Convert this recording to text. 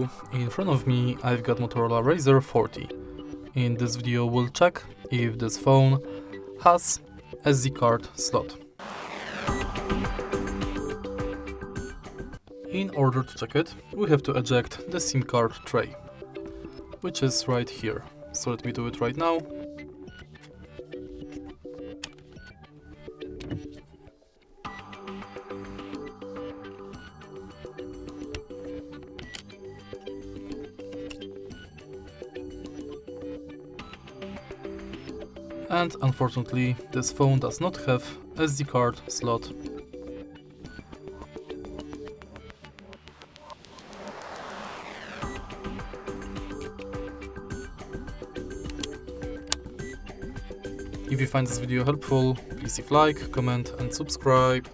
you, in front of me I've got Motorola Razr 40. In this video we'll check if this phone has SD card slot. In order to check it, we have to eject the SIM card tray, which is right here. So let me do it right now. And unfortunately, this phone does not have SD card slot. If you find this video helpful, please leave like, comment and subscribe.